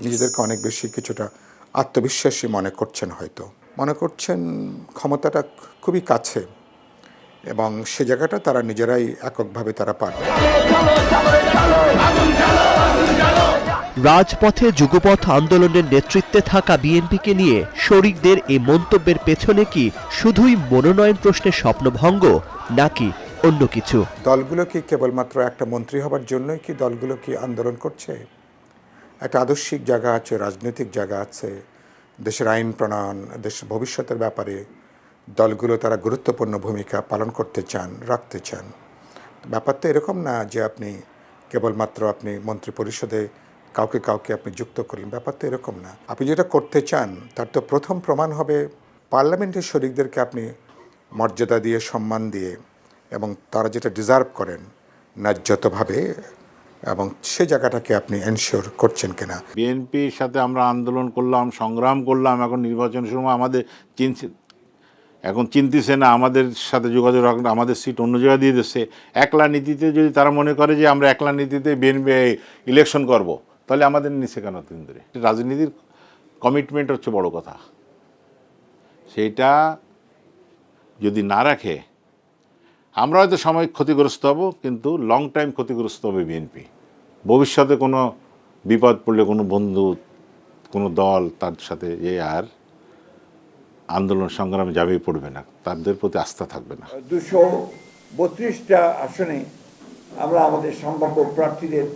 নিজেদেরকে অনেক বেশি কিছুটা আত্মবিশ্বাসী মনে করছেন, হয়তো মনে করছেন ক্ষমতাটা খুবই কাছে এবং সে জায়গাটা তারা নিজেরাই এককভাবে তারা পারবে। রাজপথে যুগপথ আন্দোলনের নেতৃত্বে থাকা বিএনপিকে নিয়ে শরিকদের এই মন্তব্যের পেছনে কি শুধুই মনোনয়ন প্রশ্নের স্বপ্নভঙ্গ নাকি অন্য কিছু? দলগুলো কি কেবলমাত্র একটা মন্ত্রী হবার জন্যই কি দলগুলো কি আন্দোলন করছে? একটা আদর্শিক জায়গা আছে, রাজনৈতিক জায়গা আছে, দেশের আইন প্রণয়ন, দেশের ভবিষ্যতের ব্যাপারে দলগুলো তারা গুরুত্বপূর্ণ ভূমিকা পালন করতে চান, রাখতে চান। ব্যাপারটা এরকম না যে আপনি কেবলমাত্র আপনি মন্ত্রী পরিষদে কাউকে কাউকে আপনি যুক্ত করলেন, ব্যাপারটা এরকম না। আপনি যেটা করতে চান তার তো প্রথম প্রমাণ হবে পার্লামেন্টের শরিকদেরকে আপনি মর্যাদা দিয়ে, সম্মান দিয়ে এবং তারা যেটা ডিজার্ভ করেন ন্যায্যতভাবে, এবং সে জায়গাটাকে আপনি এনশিওর করছেন কিনা। বিএনপির সাথে আমরা আন্দোলন করলাম, সংগ্রাম করলাম, এখন নির্বাচনের সময় আমাদের চিনতেছে না, আমাদের সাথে যোগাযোগ রাখলে আমাদের সিট অন্য জায়গায় দিয়ে দিচ্ছে। একলা নীতিতে যদি তারা মনে করে যে আমরা একলা নীতিতে বিএনপি ইলেকশন করব, তাহলে আমাদের নিচে কেন দিন ধরে? রাজনীতির কমিটমেন্ট হচ্ছে বড় কথা, সেইটা যদি না রাখে আমরা হয়তো সাময়িক ক্ষতিগ্রস্ত হব, কিন্তু লং টাইম ক্ষতিগ্রস্ত হবে বিএনপি। ভবিষ্যতে কোনো বিপদ পড়লে কোনো বন্ধু, কোনো দল তার সাথে আর আন্দোলন সংগ্রামে যাবেই পড়বে না, তাদের প্রতি আস্থা থাকবে না। 232টা আসনে আমরা আমাদের সম্ভাব্য প্রার্থীদের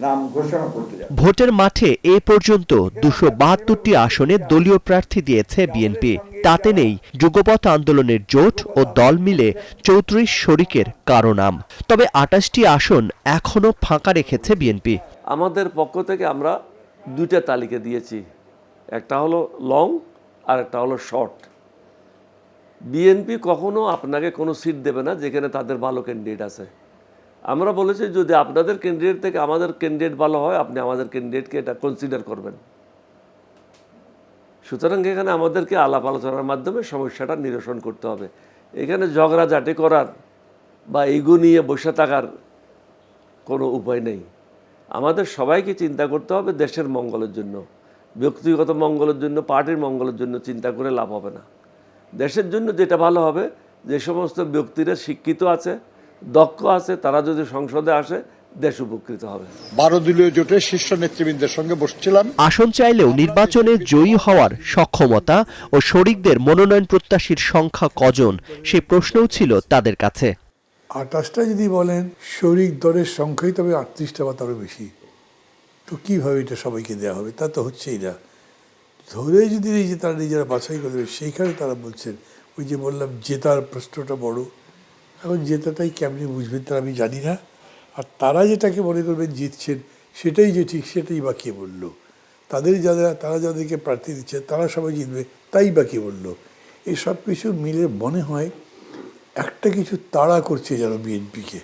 নাম ঘোষণা করতে যাব। ভোটের মাঠে এ পর্যন্ত 272টি আসনে দলীয় প্রার্থী দিয়েছে বিএনপি। তাতে নেই যুগপথ আন্দোলনের জোট ও দল মিলে 34 শরিকের কারো নাম। তবে 28টি আসন এখনো ফাঁকা রেখেছে বিএনপি। আমাদের পক্ষ থেকে আমরা দুইটা তালিকা দিয়েছি, একটা হলো লং আর একটা হলো শর্ট। বিএনপি কখনো আপনাকে কোনো সিট দেবে না যেখানে তাদের ভালো ক্যান্ডিডেট আছে। আমরা বলেছি যদি আপনাদের ক্যান্ডিডেট থেকে আমাদের ক্যান্ডিডেট ভালো হয়, আপনি আমাদের ক্যান্ডিডেটকে এটা কনসিডার করবেন। সুতরাং এখানে আমাদেরকে আলাপ আলোচনার মাধ্যমে সমস্যাটা নিরসন করতে হবে। এখানে ঝগড়াঝাটি করার বা ইগো নিয়ে বসে থাকার কোনো উপায় নেই। আমাদের সবাইকে চিন্তা করতে হবে দেশের মঙ্গলের জন্য, ব্যক্তিগত মঙ্গলের জন্য, পার্টির মঙ্গলের জন্য চিন্তা করে লাভ হবে না। দেশের জন্য যেটা ভালো হবে, যে সমস্ত ব্যক্তিরা শিক্ষিত আছে, দক্ষ আছে, তারা যদি সংসদে আসে দেশ উপকৃত হবে। 12 দলীয় জোটের শীর্ষ নেতৃবৃন্দের সঙ্গে বসছিলাম। আসন চাইলেও নির্বাচনে জয়ী হওয়ার সক্ষমতা ও শরিকদের মনোনয়ন প্রত্যাশীর সংখ্যা কজন, সে প্রশ্নও ছিল তাদের কাছে। 28টা যদি বলেন শরিক দলের সংখ্যাই তবে 38টা বা তারও বেশি, তো কীভাবে এটা সবাইকে দেওয়া হবে? তা তো হচ্ছেই না। ধরে যদি এই যে তারা নিজেরা বাছাই করবে, সেইখানে তারা বলছেন, ওই যে বললাম জেতার প্রশ্নটা বড়। এখন জেতাটাই কেমনি বুঝবেন তারা আমি জানি না। আর তারা যেটাকে মনে করবেন জিতছেন সেটাই যে ঠিক, সেটাই বা কে বললো? তারা যাদেরকে প্রার্থী দিচ্ছে তারা সবাই জিতবে, তাই বা কে বললো? এই সব কিছু মিলে মনে হয় একটা কিছু তাড়া করছে যেন বিএনপিকে।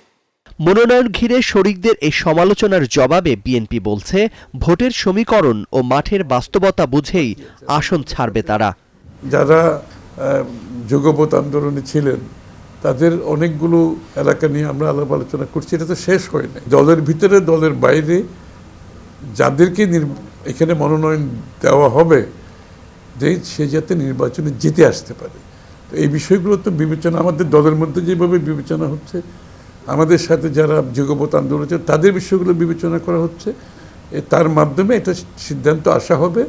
মনোনয়ন ঘিরে শরিকদের এই সমালোচনার জবাবে বিএনপি বলছে, ভোটের সমীকরণ ও মাঠের বাস্তবতা বুঝেই আসন ছাড়বে তারা। যারা যুগপথ আন্দোলনে ছিলেন তাদের অনেকগুলো এলাকা নিয়ে আমরা আলাপ আলোচনা করছি, এটা তো শেষ হয় না। দলের ভিতরে দলের বাইরে যাদেরকে এখানে মনোনয়ন দেওয়া হবে, যে সে যাতে নির্বাচনে জিতে আসতে পারে, তো এই বিষয়গুলো তো বিবেচনা আমাদের দলের মধ্যে যেভাবে বিবেচনা হচ্ছে, আমাদের সাথে যারা যুগপথ আন্দোলন তাদের বিষয়গুলো বিবেচনা করা হচ্ছে। তার মাধ্যমে এটা সিদ্ধান্ত আসা হবে।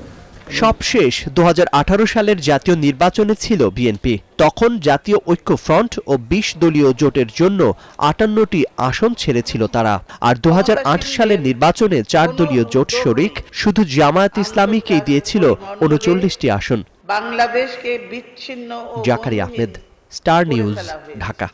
সবশেষ 2018 সালের জাতীয় নির্বাচনে ছিল বিএনপি। তখন জাতীয় ঐক্য ফ্রন্ট ও 20 দলীয় জোটের জন্য 58টি আসন ছেড়েছিল তারা। আর 2008 সালের নির্বাচনে 4 দলীয় জোট শরিক শুধু জামায়াত ইসলামীকেই দিয়েছিল 39টি আসন। বাংলাদেশকে বিচ্ছিন্ন। Zakaria Ahmed, star news, Dhaka.